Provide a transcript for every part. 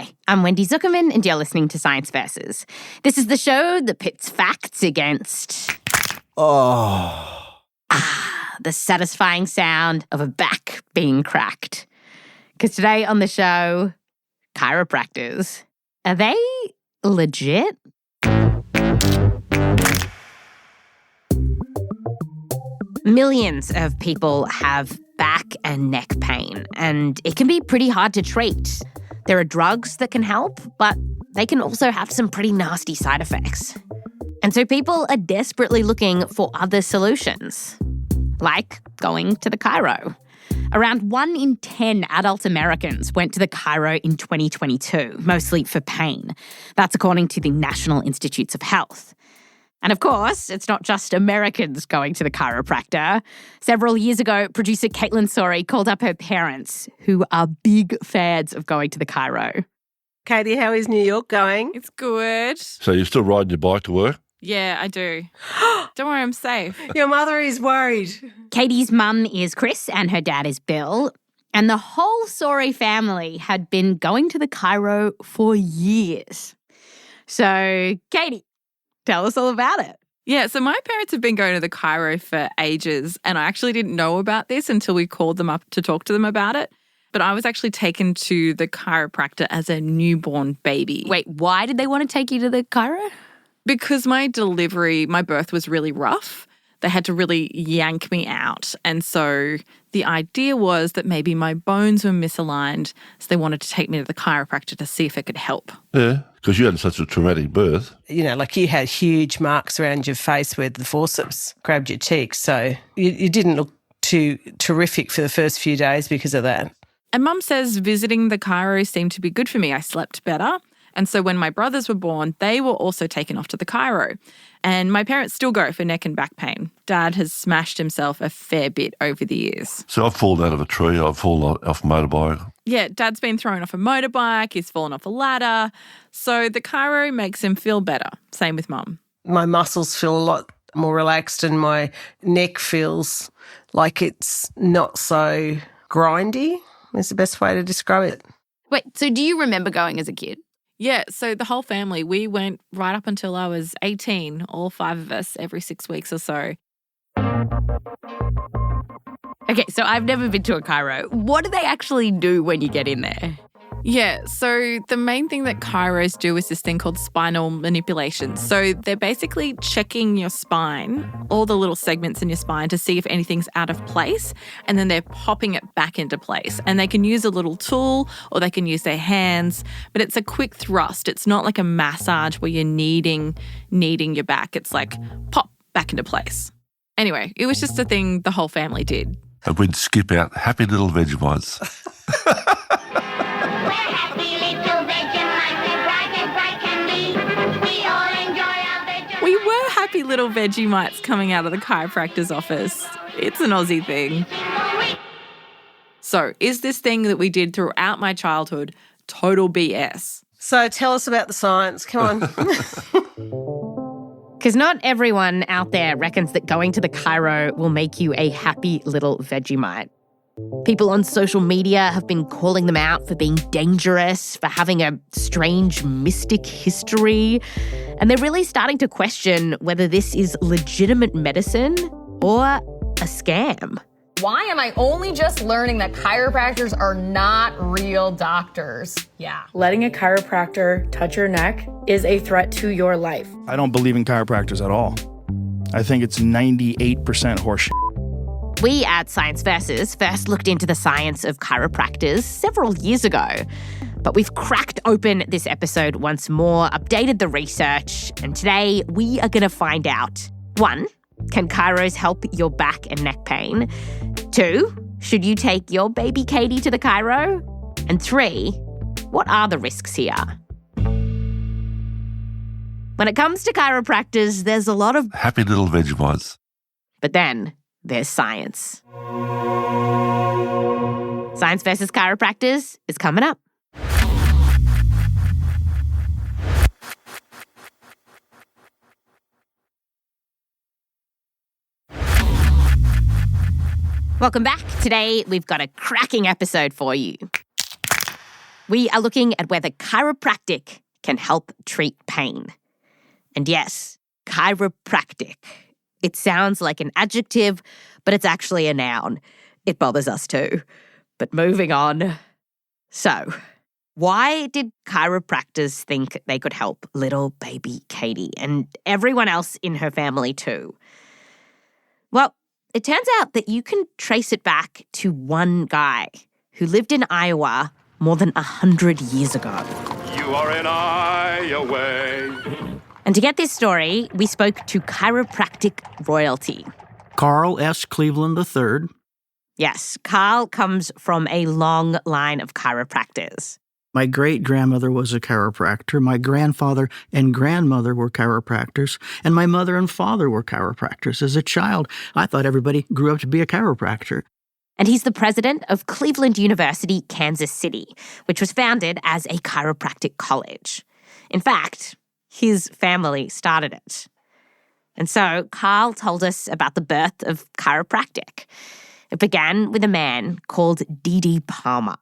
Hi, I'm Wendy Zuckerman and you're listening to Science Versus. This is the show that pits facts against... the satisfying sound of a back being cracked. Because today on the show, chiropractors. Are they legit? Millions of people have back and neck pain, and it can be pretty hard to treat. There are drugs that can help, but they can also have some pretty nasty side effects. And so people are desperately looking for other solutions, like going to the chiro. Around 1 in 10 adult Americans went to the chiro in 2022, mostly for pain. That's according to the National Institutes of Health. And of course, it's not just Americans going to the chiropractor. Several years ago, producer Kaitlyn Sawrey called up her parents, who are big fans of going to the chiro. Kaity, how is New York going? It's good. So you're still riding your bike to work? Yeah, I do. Don't worry, I'm safe. Your mother is worried. Katie's mum is Chris and her dad is Bill. And the whole Sawrey family had been going to the chiro for years. So, Katie, tell us all about it. Yeah, so my parents have been going to the chiro for ages, and I actually didn't know about this until we called them up to talk to them about it. But I was actually taken to the chiropractor as a newborn baby. Wait, why did they want to take you to the chiro? Because my birth was really rough. They had to really yank me out. And so the idea was that maybe my bones were misaligned, so they wanted to take me to the chiropractor to see if it could help. Yeah, because you had such a traumatic birth. You know, like you had huge marks around your face where the forceps grabbed your cheeks. So you didn't look too terrific for the first few days because of that. And Mum says visiting the chiro seemed to be good for me. I slept better. And so when my brothers were born, they were also taken off to the chiro. And my parents still go for neck and back pain. Dad has smashed himself a fair bit over the years. So I've fallen out of a tree, I've fallen off a motorbike. Yeah, Dad's been thrown off a motorbike, he's fallen off a ladder. So the chiro makes him feel better. Same with Mum. My muscles feel a lot more relaxed and my neck feels like it's not so grindy, is the best way to describe it. Wait, so do you remember going as a kid? Yeah, so the whole family, we went right up until I was 18, all 5 of us, every 6 weeks or so. Okay, so I've never been to a chiro. What do they actually do when you get in there? Yeah, so the main thing that chiros do is this thing called spinal manipulation. So they're basically checking your spine, all the little segments in your spine to see if anything's out of place, and then they're popping it back into place. And they can use a little tool or they can use their hands, but it's a quick thrust. It's not like a massage where you're kneading your back. It's like pop back into place. Anyway, it was just a thing the whole family did. And we'd skip out happy little Vegemites. We were happy little Vegemites coming out of the chiropractor's office. It's an Aussie thing. So, is this thing that we did throughout my childhood total BS? So tell us about the science. Come on. Because not everyone out there reckons that going to the chiro will make you a happy little Vegemite. People on social media have been calling them out for being dangerous, for having a strange mystic history. And they're really starting to question whether this is legitimate medicine or a scam. Why am I only just learning that chiropractors are not real doctors? Yeah. Letting a chiropractor touch your neck is a threat to your life. I don't believe in chiropractors at all. I think it's 98% horseshit. We at Science Versus first looked into the science of chiropractors several years ago. But we've cracked open this episode once more, updated the research, and today we are going to find out. 1, can chiros help your back and neck pain? 2, should you take your baby Katie to the chiro? And 3, what are the risks here? When it comes to chiropractors, there's a lot of happy little Vegemites. But then there's science. Science versus chiropractors is coming up. Welcome back. Today, we've got a cracking episode for you. We are looking at whether chiropractic can help treat pain. And yes, chiropractic. It sounds like an adjective, but it's actually a noun. It bothers us too. But moving on. So, why did chiropractors think they could help little baby Kaity and everyone else in her family too? Well, it turns out that you can trace it back to one guy who lived in Iowa more than 100 years ago. You are in Iowa. And to get this story, we spoke to chiropractic royalty. Carl S. Cleveland III. Yes, Carl comes from a long line of chiropractors. My great-grandmother was a chiropractor. My grandfather and grandmother were chiropractors. And my mother and father were chiropractors. As a child, I thought everybody grew up to be a chiropractor. And he's the president of Cleveland University, Kansas City, which was founded as a chiropractic college. In fact, his family started it. And so Carl told us about the birth of chiropractic. It began with a man called D.D. Palmer.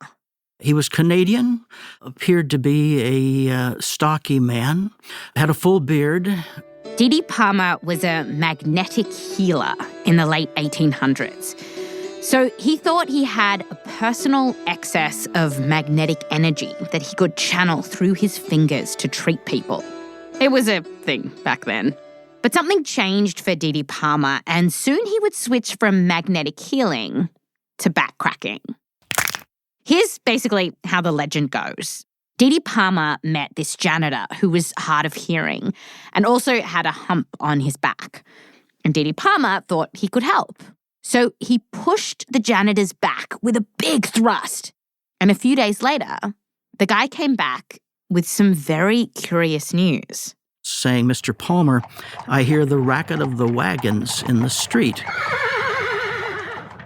He was Canadian, appeared to be a stocky man, had a full beard. D.D. Palmer was a magnetic healer in the late 1800s. So he thought he had a personal excess of magnetic energy that he could channel through his fingers to treat people. It was a thing back then. But something changed for D.D. Palmer, and soon he would switch from magnetic healing to back cracking. Here's basically how the legend goes. D.D. Palmer met this janitor who was hard of hearing and also had a hump on his back. And D.D. Palmer thought he could help. So he pushed the janitor's back with a big thrust. And a few days later, the guy came back with some very curious news. Saying, Mr. Palmer, I hear the racket of the wagons in the street.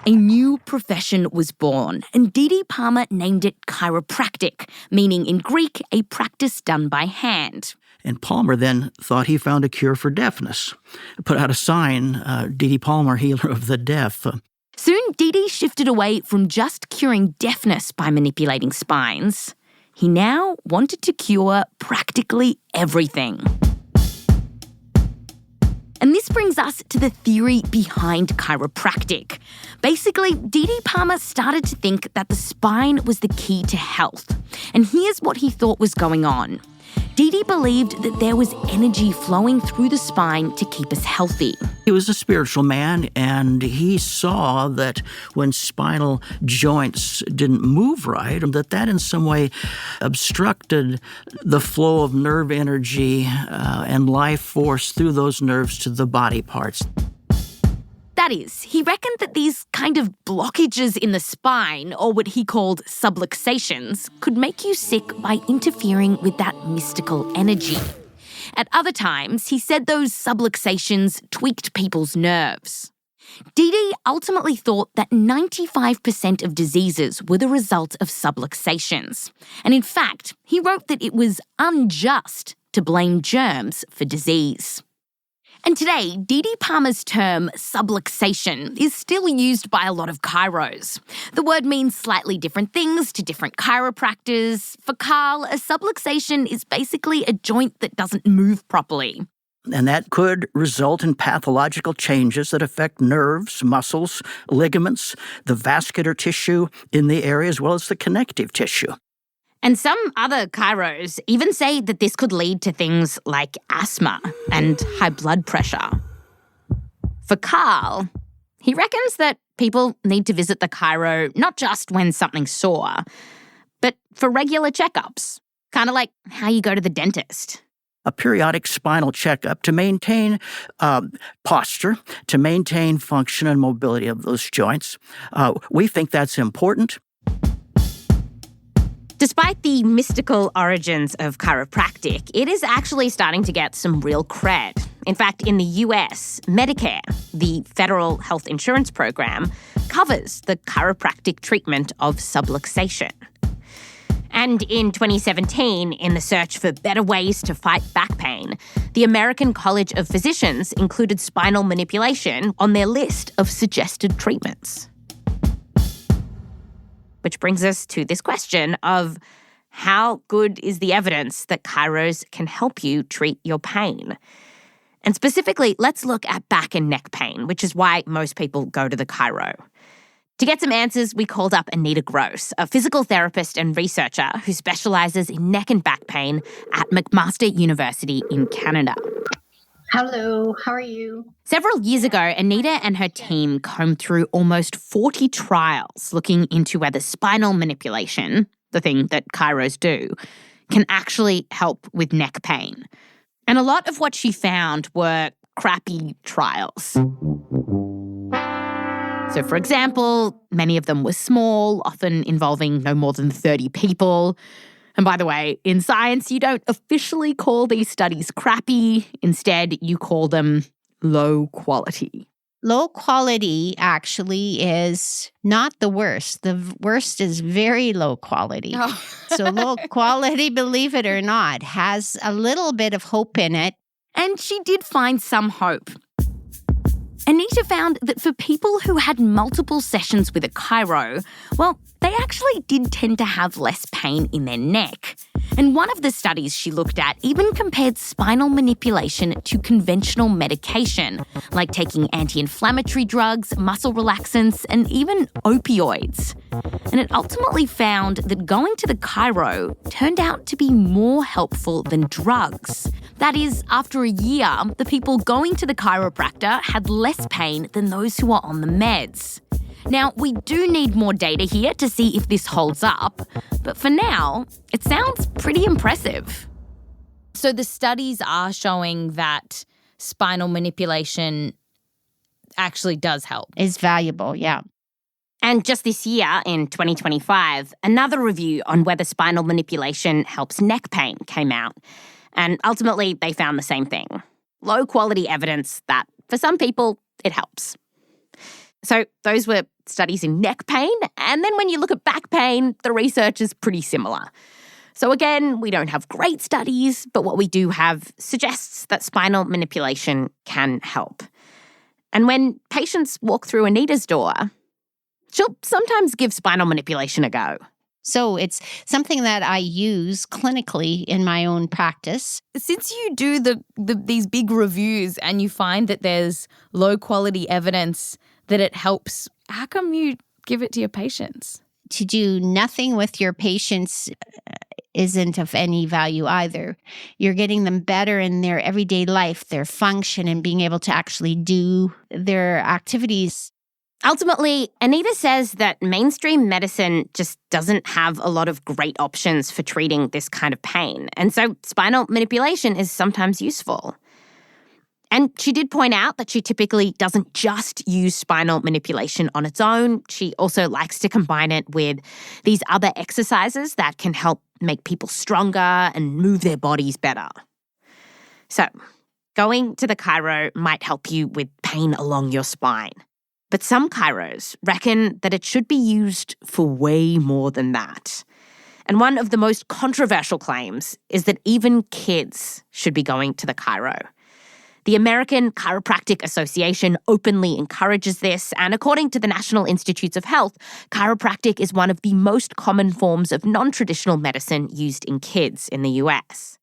A new profession was born, and D.D. Palmer named it chiropractic, meaning in Greek, a practice done by hand. And Palmer then thought he found a cure for deafness. Put out a sign, D.D. Palmer, healer of the deaf. Soon, D.D. shifted away from just curing deafness by manipulating spines. He now wanted to cure practically everything. And this brings us to the theory behind chiropractic. Basically, D.D. Palmer started to think that the spine was the key to health. And here's what he thought was going on. D.D. believed that there was energy flowing through the spine to keep us healthy. He was a spiritual man, and he saw that when spinal joints didn't move right, that in some way obstructed the flow of nerve energy and life force through those nerves to the body parts. That is, he reckoned that these kind of blockages in the spine, or what he called subluxations, could make you sick by interfering with that mystical energy. At other times, he said those subluxations tweaked people's nerves. D.D. ultimately thought that 95% of diseases were the result of subluxations. And in fact, he wrote that it was unjust to blame germs for disease. And today, D.D. Palmer's term subluxation is still used by a lot of chiros. The word means slightly different things to different chiropractors. For Carl, a subluxation is basically a joint that doesn't move properly. And that could result in pathological changes that affect nerves, muscles, ligaments, the vascular tissue in the area, as well as the connective tissue. And some other chiros even say that this could lead to things like asthma and high blood pressure. For Carl, he reckons that people need to visit the chiro not just when something's sore, but for regular checkups, kind of like how you go to the dentist. A periodic spinal checkup to maintain posture, to maintain function and mobility of those joints. We think that's important. Despite the mystical origins of chiropractic, it is actually starting to get some real cred. In fact, in the US, Medicare, the federal health insurance program, covers the chiropractic treatment of subluxation. And in 2017, in the search for better ways to fight back pain, the American College of Physicians included spinal manipulation on their list of suggested treatments. Which brings us to this question of how good is the evidence that chiros can help you treat your pain? And specifically, let's look at back and neck pain, which is why most people go to the chiro. To get some answers, we called up Anita Gross, a physical therapist and researcher who specialises in neck and back pain at McMaster University in Canada. Hello, how are you? Several years ago, Anita and her team combed through almost 40 trials looking into whether spinal manipulation, the thing that chiros do, can actually help with neck pain. And a lot of what she found were crappy trials. So, for example, many of them were small, often involving no more than 30 people. And by the way, in science, you don't officially call these studies crappy. Instead, you call them low quality. Low quality actually is not the worst. The worst is very low quality. Oh. So low quality, believe it or not, has a little bit of hope in it. And she did find some hope. Anita found that for people who had multiple sessions with a chiro, well, they actually did tend to have less pain in their neck. And one of the studies she looked at even compared spinal manipulation to conventional medication, like taking anti-inflammatory drugs, muscle relaxants, and even opioids. And it ultimately found that going to the chiro turned out to be more helpful than drugs. That is, after a year, the people going to the chiropractor had less pain than those who were on the meds. Now, we do need more data here to see if this holds up, but for now, it sounds pretty impressive. So the studies are showing that spinal manipulation actually does help. Is valuable, yeah. And just this year, in 2025, another review on whether spinal manipulation helps neck pain came out. And ultimately, they found the same thing. Low-quality evidence that, for some people, it helps. So those were studies in neck pain. And then when you look at back pain, the research is pretty similar. So again, we don't have great studies, but what we do have suggests that spinal manipulation can help. And when patients walk through Anita's door, she'll sometimes give spinal manipulation a go. So it's something that I use clinically in my own practice. Since you do these big reviews and you find that there's low quality evidence that it helps, how come you give it to your patients? To do nothing with your patients isn't of any value either. You're getting them better in their everyday life, their function, and being able to actually do their activities. Ultimately, Anita says that mainstream medicine just doesn't have a lot of great options for treating this kind of pain. And so spinal manipulation is sometimes useful. And she did point out that she typically doesn't just use spinal manipulation on its own. She also likes to combine it with these other exercises that can help make people stronger and move their bodies better. So, going to the chiro might help you with pain along your spine. But some chiros reckon that it should be used for way more than that. And one of the most controversial claims is that even kids should be going to the chiro. The American Chiropractic Association openly encourages this, and according to the National Institutes of Health, chiropractic is one of the most common forms of non-traditional medicine used in kids in the US.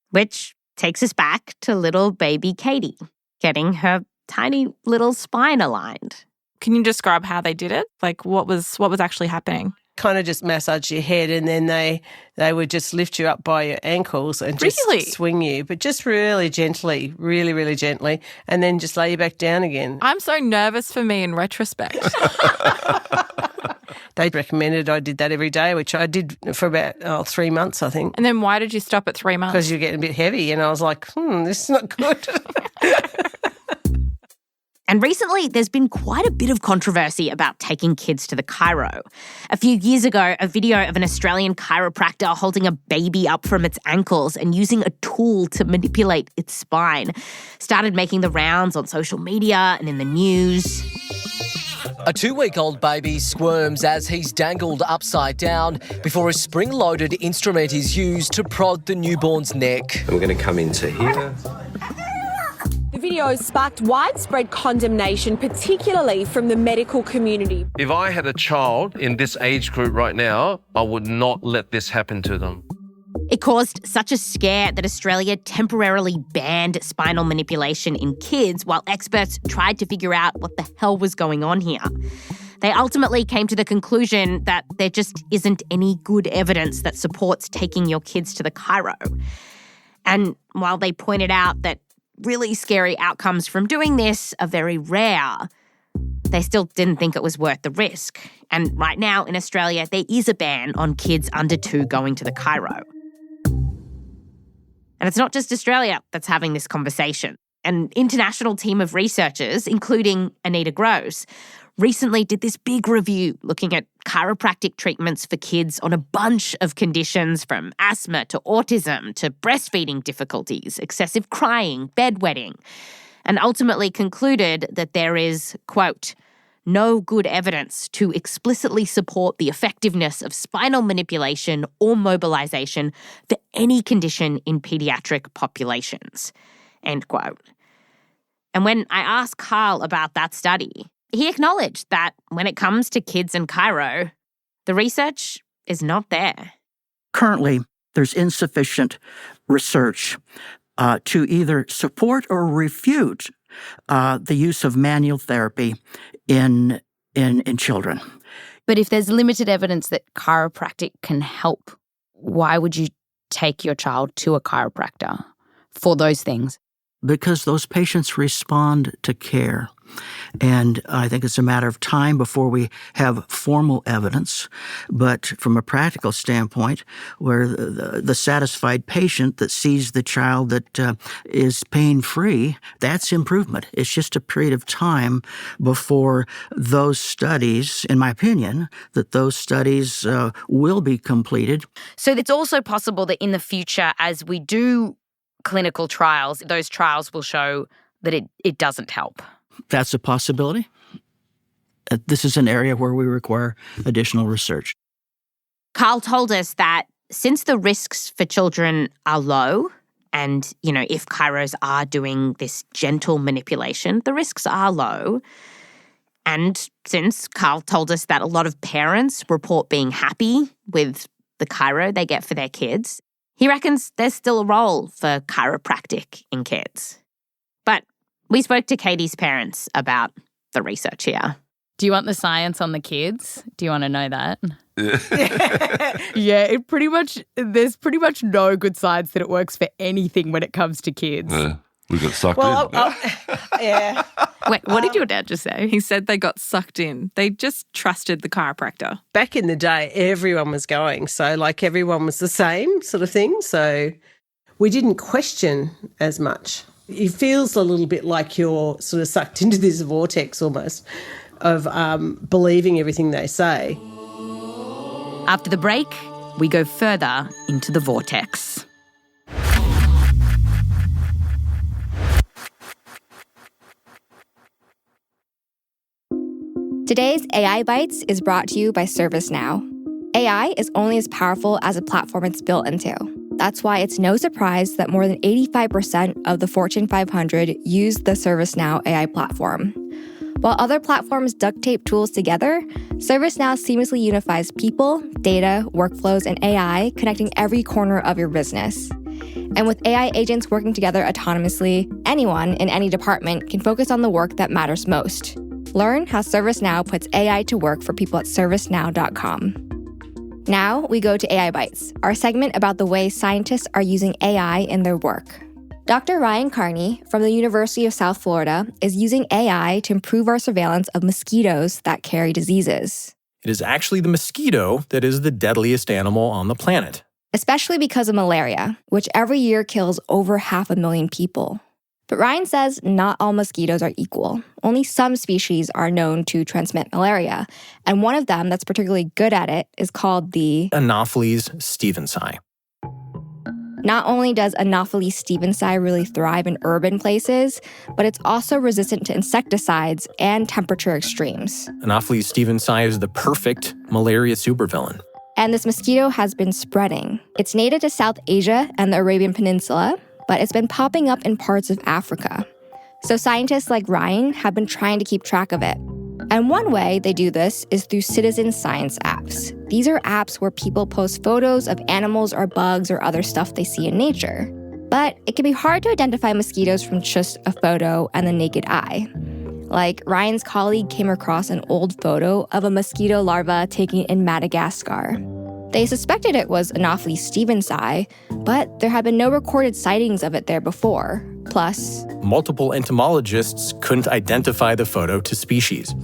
Which takes us back to little baby Kaity getting her tiny little spine aligned. Can you describe how they did it? Like what was actually happening? Kind of just massage your head, and then they would just lift you up by your ankles and just swing you, but just really gently, really, really gently, and then just lay you back down again. I'm so nervous for me in retrospect. They recommended I did that every day, which I did for about 3 months, I think. And then why did you stop at 3 months? Because you're getting a bit heavy, and I was like, this is not good. And recently, there's been quite a bit of controversy about taking kids to the chiro. A few years ago, a video of an Australian chiropractor holding a baby up from its ankles and using a tool to manipulate its spine started making the rounds on social media and in the news. A 2-week-old baby squirms as he's dangled upside down before a spring-loaded instrument is used to prod the newborn's neck. We're going to come into here. The video sparked widespread condemnation, particularly from the medical community. If I had a child in this age group right now, I would not let this happen to them. It caused such a scare that Australia temporarily banned spinal manipulation in kids while experts tried to figure out what the hell was going on here. They ultimately came to the conclusion that there just isn't any good evidence that supports taking your kids to the chiro. And while they pointed out that really scary outcomes from doing this are very rare, they still didn't think it was worth the risk. And right now in Australia, there is a ban on kids under 2 going to the chiro. And it's not just Australia that's having this conversation. An international team of researchers, including Anita Gross, recently did this big review looking at chiropractic treatments for kids on a bunch of conditions from asthma to autism to breastfeeding difficulties, excessive crying, bedwetting, and ultimately concluded that there is, quote, no good evidence to explicitly support the effectiveness of spinal manipulation or mobilization for any condition in pediatric populations, end quote. And when I asked Carl about that study, he acknowledged that when it comes to kids and chiro, the research is not there. Currently, there's insufficient research to either support or refute the use of manual therapy in children. But if there's limited evidence that chiropractic can help, why would you take your child to a chiropractor for those things? Because those patients respond to care. And I think it's a matter of time before we have formal evidence. But from a practical standpoint, where the satisfied patient that sees the child that is pain-free, that's improvement. It's just a period of time before those studies, in my opinion, that those studies will be completed. So it's also possible that in the future, as we do clinical trials, those trials will show that it doesn't help. That's a possibility. This is an area where we require additional research. Carl told us that since the risks for children are low, and, if chiros are doing this gentle manipulation, the risks are low. And since Carl told us that a lot of parents report being happy with the chiro they get for their kids, he reckons there's still a role for chiropractic in kids. But we spoke to Kaity's parents about the research here. Do you want the science on the kids? Do you want to know that? Yeah, there's pretty much no good science that it works for anything when it comes to kids. We got sucked in. Yeah. Wait, what did your dad just say? He said they got sucked in. They just trusted the chiropractor. Back in the day, everyone was going. So, everyone was the same sort of thing. So we didn't question as much. It feels a little bit like you're sort of sucked into this vortex almost of believing everything they say. After the break, we go further into the vortex. Today's AI Bites is brought to you by ServiceNow. AI is only as powerful as a platform it's built into. That's why it's no surprise that more than 85% of the Fortune 500 use the ServiceNow AI platform. While other platforms duct tape tools together, ServiceNow seamlessly unifies people, data, workflows, and AI, connecting every corner of your business. And with AI agents working together autonomously, anyone in any department can focus on the work that matters most. Learn how ServiceNow puts AI to work for people at servicenow.com. Now we go to AI Bites, our segment about the way scientists are using AI in their work. Dr. Ryan Carney from the University of South Florida is using AI to improve our surveillance of mosquitoes that carry diseases. It is actually the mosquito that is the deadliest animal on the planet. Especially because of malaria, which every year kills over 500,000 people. But Ryan says not all mosquitoes are equal. Only some species are known to transmit malaria, and one of them that's particularly good at it is called the Anopheles stevensii. Not only does Anopheles stevensii really thrive in urban places, but it's also resistant to insecticides and temperature extremes. Anopheles stevensii is the perfect malaria supervillain. And this mosquito has been spreading. It's native to South Asia and the Arabian Peninsula, but it's been popping up in parts of Africa. So scientists like Ryan have been trying to keep track of it. And one way they do this is through citizen science apps. These are apps where people post photos of animals or bugs or other stuff they see in nature. But it can be hard to identify mosquitoes from just a photo and the naked eye. Like, Ryan's colleague came across an old photo of a mosquito larva taken in Madagascar. They suspected it was Anopheles stevensii, but there had been no recorded sightings of it there before. Plus, multiple entomologists couldn't identify the photo to species.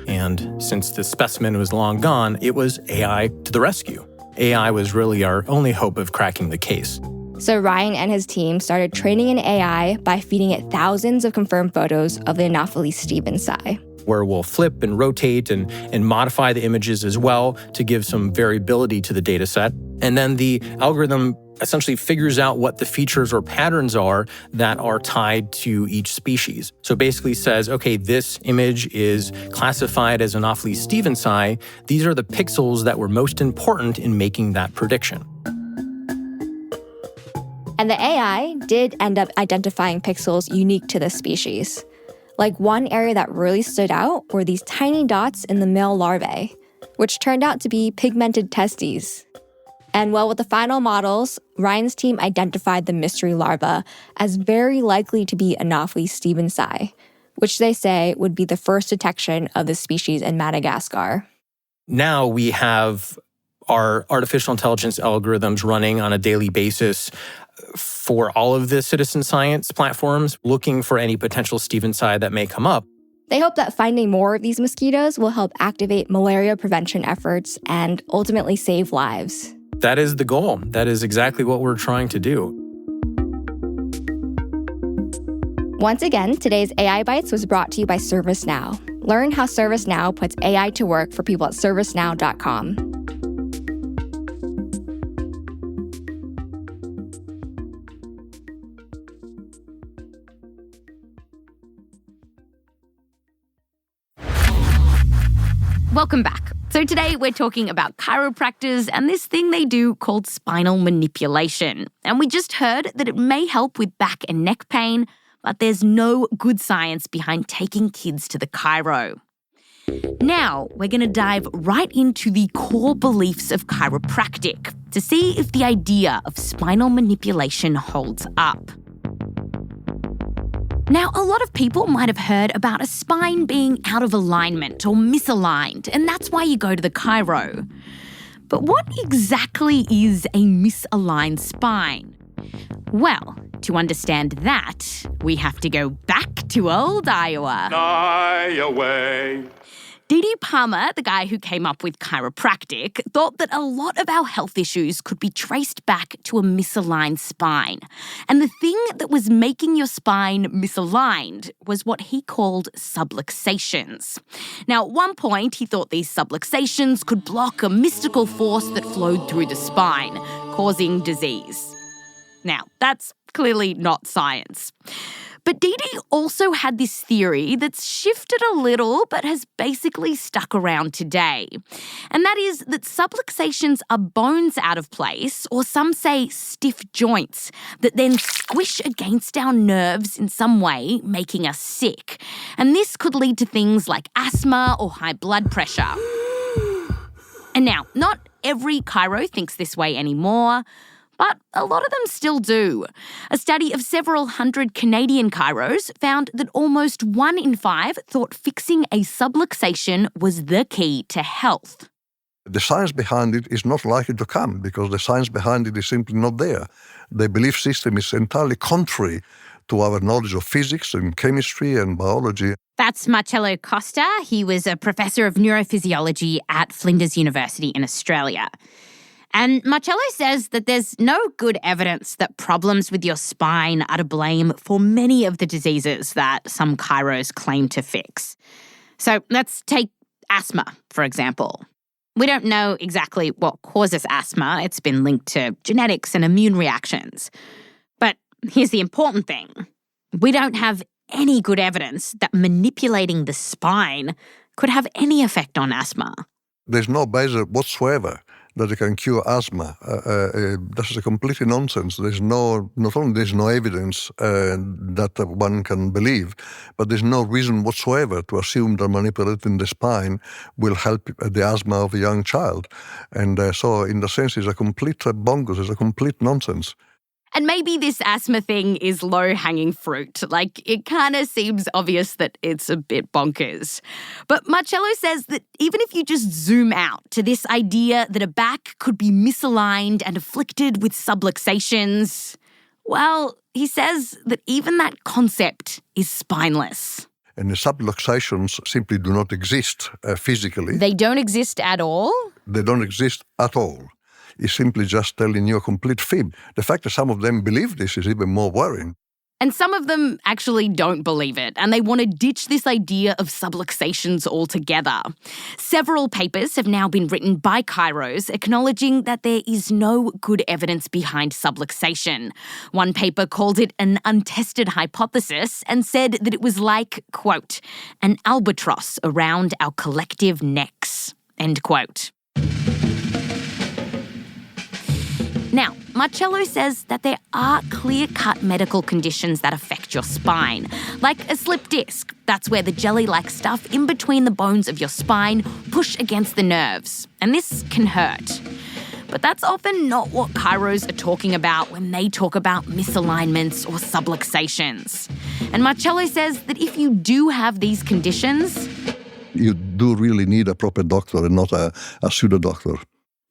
And since the specimen was long gone, it was AI to the rescue. AI was really our only hope of cracking the case. So Ryan and his team started training an AI by feeding it thousands of confirmed photos of the Anopheles stevensii, where we'll flip and rotate and modify the images as well to give some variability to the data set. And then the algorithm essentially figures out what the features or patterns are that are tied to each species. So basically says, okay, this image is classified as Anopheles stevensii. These are the pixels that were most important in making that prediction. And the AI did end up identifying pixels unique to this species. Like, one area that really stood out were these tiny dots in the male larvae, which turned out to be pigmented testes. And well, with the final models, Ryan's team identified the mystery larva as very likely to be Anopheles stevensii, which they say would be the first detection of the species in Madagascar. Now we have our artificial intelligence algorithms running on a daily basis for all of the citizen science platforms, looking for any potential stevensii that may come up. They hope that finding more of these mosquitoes will help activate malaria prevention efforts and ultimately save lives. That is the goal. That is exactly what we're trying to do. Once again, today's AI Bites was brought to you by ServiceNow. Learn how ServiceNow puts AI to work for people at servicenow.com. Welcome back. So today we're talking about chiropractors and this thing they do called spinal manipulation. And we just heard that it may help with back and neck pain, but there's no good science behind taking kids to the chiro. Now we're going to dive right into the core beliefs of chiropractic to see if the idea of spinal manipulation holds up. Now, a lot of people might have heard about a spine being out of alignment or misaligned, and that's why you go to the chiro. But what exactly is a misaligned spine? Well, to understand that, we have to go back to old Iowa. Iowa. D.D. Palmer, the guy who came up with chiropractic, thought that a lot of our health issues could be traced back to a misaligned spine. And the thing that was making your spine misaligned was what he called subluxations. Now, at one point, he thought these subluxations could block a mystical force that flowed through the spine, causing disease. Now, that's clearly not science. But D.D. also had this theory that's shifted a little but has basically stuck around today. And that is that subluxations are bones out of place, or some say stiff joints, that then squish against our nerves in some way, making us sick. And this could lead to things like asthma or high blood pressure. And now, not every chiro thinks this way anymore, but a lot of them still do. A study of several hundred Canadian chiros found that almost 1 in 5 thought fixing a subluxation was the key to health. The science behind it is not likely to come because the science behind it is simply not there. The belief system is entirely contrary to our knowledge of physics and chemistry and biology. That's Marcello Costa. He was a professor of neurophysiology at Flinders University in Australia. And Marcello says that there's no good evidence that problems with your spine are to blame for many of the diseases that some chiros claim to fix. So let's take asthma, for example. We don't know exactly what causes asthma. It's been linked to genetics and immune reactions. But here's the important thing. We don't have any good evidence that manipulating the spine could have any effect on asthma. There's no basis whatsoever that it can cure asthma. This is completely nonsense. Not only there's no evidence that one can believe, but there's no reason whatsoever to assume that manipulating the spine will help the asthma of a young child. And so in the sense, it's a complete bogus, it's a complete nonsense. And maybe this asthma thing is low-hanging fruit. Like, it kind of seems obvious that it's a bit bonkers. But Marcello says that even if you just zoom out to this idea that a back could be misaligned and afflicted with subluxations, well, he says that even that concept is spineless. And the subluxations simply do not exist physically. They don't exist at all? They don't exist at all. Is simply just telling you a complete fib. The fact that some of them believe this is even more worrying. And some of them actually don't believe it, and they want to ditch this idea of subluxations altogether. Several papers have now been written by chiros acknowledging that there is no good evidence behind subluxation. One paper called it an untested hypothesis and said that it was like, quote, an albatross around our collective necks, end quote. Now, Marcello says that there are clear-cut medical conditions that affect your spine, like a slip disc. That's where the jelly-like stuff in between the bones of your spine push against the nerves, and this can hurt. But that's often not what chiros are talking about when they talk about misalignments or subluxations. And Marcello says that if you do have these conditions, you do really need a proper doctor and not a pseudo-doctor.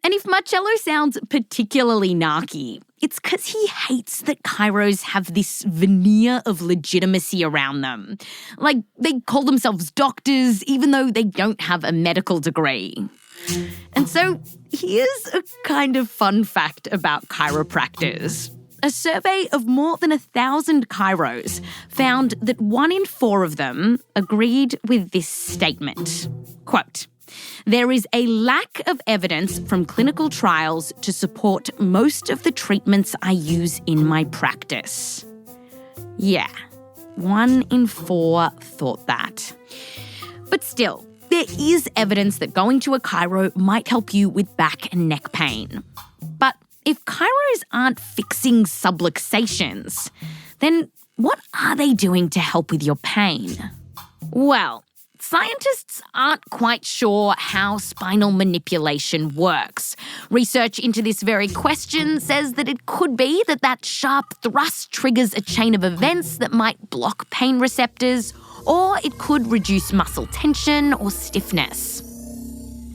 And if Marcello sounds particularly narky, it's because he hates that chiros have this veneer of legitimacy around them. Like, they call themselves doctors even though they don't have a medical degree. And so here's a kind of fun fact about chiropractors. A survey of more than 1,000 chiros found that 1 in 4 of them agreed with this statement. Quote, there is a lack of evidence from clinical trials to support most of the treatments I use in my practice. Yeah, 1 in 4 thought that. But still, there is evidence that going to a chiro might help you with back and neck pain. But if chiros aren't fixing subluxations, then what are they doing to help with your pain? Well, scientists aren't quite sure how spinal manipulation works. Research into this very question says that it could be that sharp thrust triggers a chain of events that might block pain receptors, or it could reduce muscle tension or stiffness.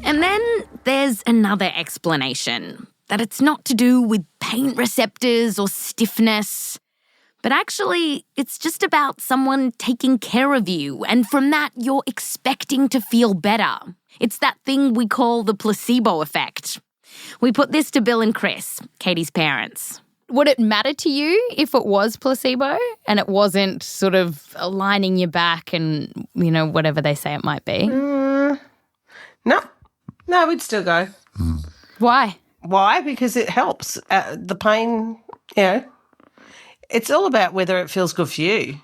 And then there's another explanation, that it's not to do with pain receptors or stiffness, but actually, it's just about someone taking care of you, and from that, you're expecting to feel better. It's that thing we call the placebo effect. We put this to Bill and Chris, Kaity's parents. Would it matter to you if it was placebo and it wasn't sort of aligning your back and, whatever they say it might be? No, we'd still go. Why? Why? Because it helps. The pain, it's all about whether it feels good for you.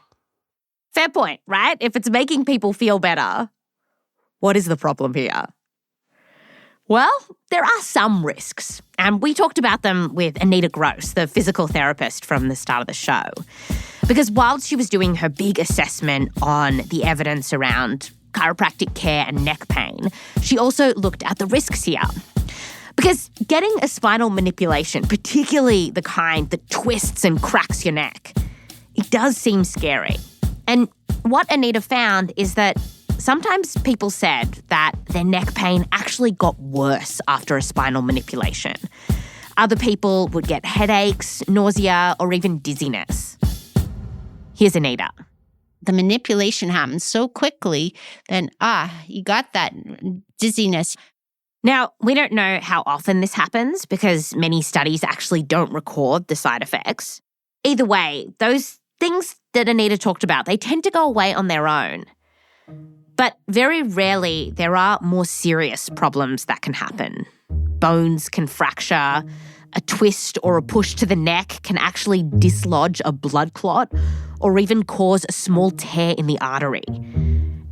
Fair point, right? If it's making people feel better, what is the problem here? Well, there are some risks, and we talked about them with Anita Gross, the physical therapist from the start of the show. Because while she was doing her big assessment on the evidence around chiropractic care and neck pain, she also looked at the risks here. Because getting a spinal manipulation, particularly the kind that twists and cracks your neck, it does seem scary. And what Anita found is that sometimes people said that their neck pain actually got worse after a spinal manipulation. Other people would get headaches, nausea, or even dizziness. Here's Anita. The manipulation happens so quickly, then, you got that dizziness. Now, we don't know how often this happens because many studies actually don't record the side effects. Either way, those things that Anita talked about, they tend to go away on their own. But very rarely there are more serious problems that can happen. Bones can fracture, a twist or a push to the neck can actually dislodge a blood clot or even cause a small tear in the artery.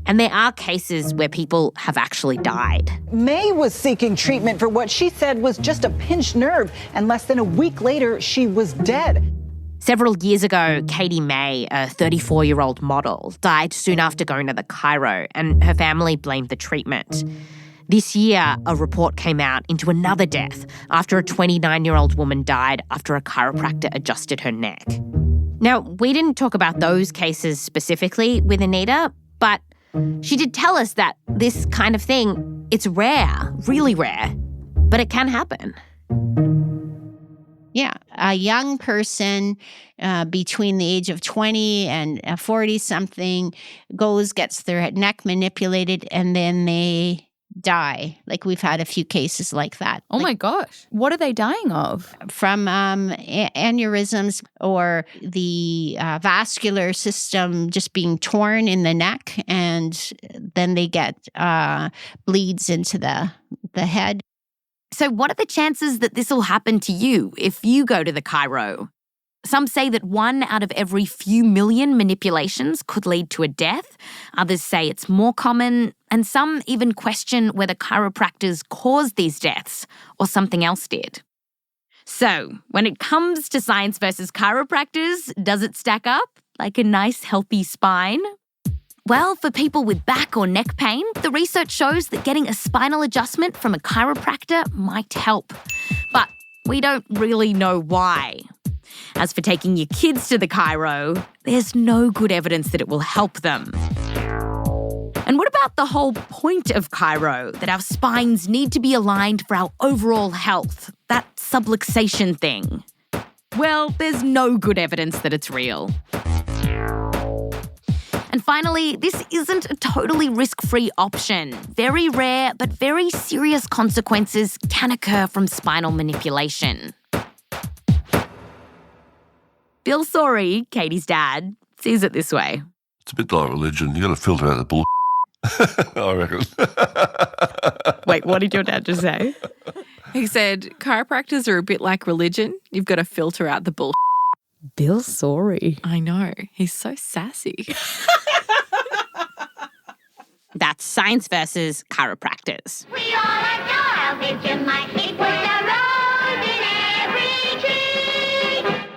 And there are cases where people have actually died. May was seeking treatment for what she said was just a pinched nerve, and less than a week later, she was dead. Several years ago, Katie May, a 34-year-old model, died soon after going to the chiro, and her family blamed the treatment. This year, a report came out into another death after a 29-year-old woman died after a chiropractor adjusted her neck. Now, we didn't talk about those cases specifically with Anita, but she did tell us that this kind of thing, it's rare, really rare, but it can happen. Yeah, a young person between the age of 20 and 40-something gets their neck manipulated, and then they die. Like, we've had a few cases like that. Oh my gosh. What are they dying of? From aneurysms or the vascular system just being torn in the neck, and then they get bleeds into the head. So what are the chances that this will happen to you if you go to the chiro? Some say that 1 out of every few million manipulations could lead to a death. Others say it's more common, and some even question whether chiropractors caused these deaths or something else did. So, when it comes to science versus chiropractors, does it stack up like a nice, healthy spine? Well, for people with back or neck pain, the research shows that getting a spinal adjustment from a chiropractor might help. But we don't really know why. As for taking your kids to the chiro, there's no good evidence that it will help them. And what about the whole point of chiro, that our spines need to be aligned for our overall health, that subluxation thing? Well, there's no good evidence that it's real. And finally, this isn't a totally risk-free option. Very rare, but very serious consequences can occur from spinal manipulation. Bill Sawrey, Katie's dad, sees it this way. It's a bit like religion. You got to filter out the bull. I reckon. Wait, what did your dad just say? He said, chiropractors are a bit like religion. You've got to filter out the bull. Bill Sawrey. I know. He's so sassy. That's science versus chiropractors. We all adore Vegemite. It puts a rose in every tree.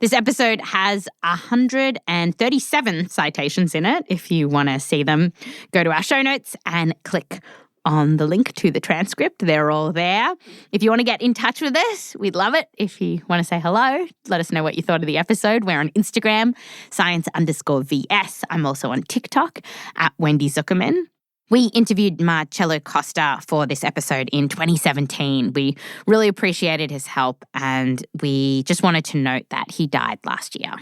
This episode has 137 citations in it. If you want to see them, go to our show notes and click on the link to the transcript. They're all there. If you want to get in touch with us, we'd love it. If you want to say hello, let us know what you thought of the episode. We're on Instagram, science_VS. I'm also on TikTok at Wendy Zuckerman. We interviewed Marcello Costa for this episode in 2017. We really appreciated his help, and we just wanted to note that he died last year.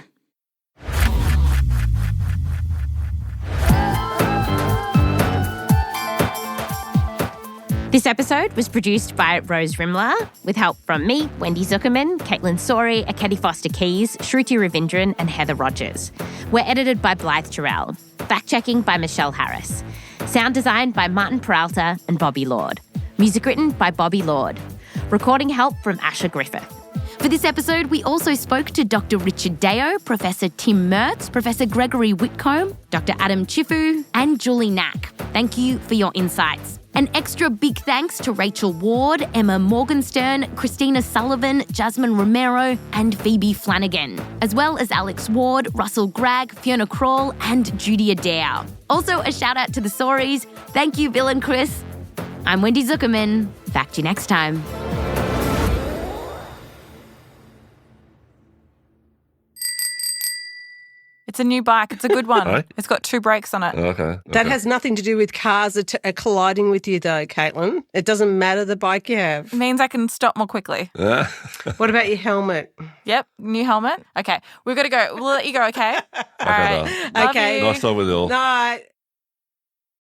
This episode was produced by Rose Rimler with help from me, Wendy Zuckerman, Kaitlyn Sawrey, Akedi Foster-Keys, Shruti Ravindran and Heather Rogers. We're edited by Blythe Terrell. Fact-checking by Michelle Harris. Sound design by Martin Peralta and Bobby Lord. Music written by Bobby Lord. Recording help from Asher Griffith. For this episode, we also spoke to Dr. Richard Deo, Professor Tim Mertz, Professor Gregory Whitcomb, Dr. Adam Chifu, and Julie Knack. Thank you for your insights. An extra big thanks to Rachel Ward, Emma Morgenstern, Christina Sullivan, Jasmine Romero, and Phoebe Flanagan, as well as Alex Ward, Russell Gregg, Fiona Krall, and Judy Adair. Also, a shout out to the Sawreys. Thank you, Bill and Chris. I'm Wendy Zuckerman. Back to you next time. It's a new bike. It's a good one. Hey? It's got 2 brakes on it. Okay. That has nothing to do with cars colliding with you, though, Kaitlyn. It doesn't matter the bike you have. It means I can stop more quickly. What about your helmet? Yep, new helmet. Okay, we've got to go. We'll let you go, okay? All right. Okay. Love you. Nice talk with you all. Night.